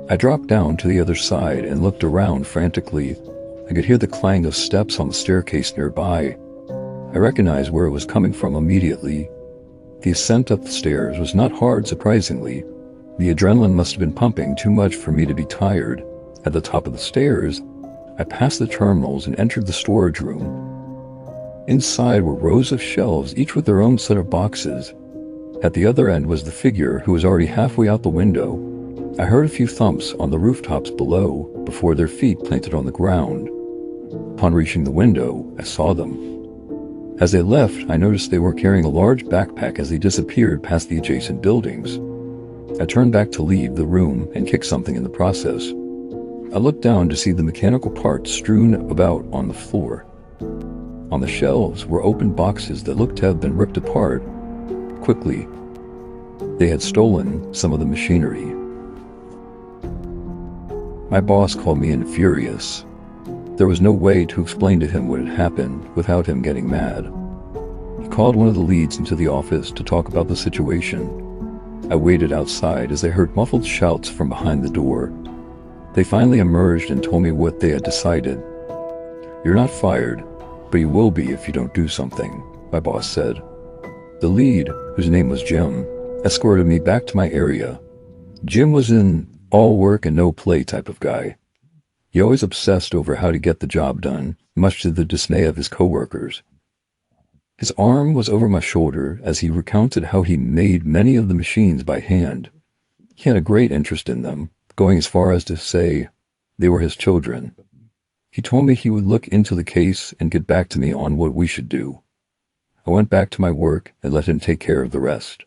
I dropped down to the other side and looked around frantically. I could hear the clang of steps on the staircase nearby. I recognized where it was coming from immediately. The ascent up the stairs was not hard, surprisingly. The adrenaline must have been pumping too much for me to be tired. At the top of the stairs, I passed the terminals and entered the storage room. Inside were rows of shelves, each with their own set of boxes. At the other end was the figure, who was already halfway out the window. I heard a few thumps on the rooftops below before their feet planted on the ground. Upon reaching the window, I saw them. As they left, I noticed they were carrying a large backpack as they disappeared past the adjacent buildings. I turned back to leave the room and kicked something in the process. I looked down to see the mechanical parts strewn about on the floor. On the shelves were open boxes that looked to have been ripped apart quickly. They had stolen some of the machinery. My boss called me in furious. There was no way to explain to him what had happened without him getting mad. He called one of the leads into the office to talk about the situation. I waited outside as I heard muffled shouts from behind the door. They finally emerged and told me what they had decided. "You're not fired, but you will be if you don't do something," my boss said. The lead, whose name was Jim, escorted me back to my area. Jim was an all work and no play type of guy. He always obsessed over how to get the job done, much to the dismay of his coworkers. His arm was over my shoulder as he recounted how he made many of the machines by hand. He had a great interest in them, going as far as to say they were his children. He told me he would look into the case and get back to me on what we should do. I went back to my work and let him take care of the rest.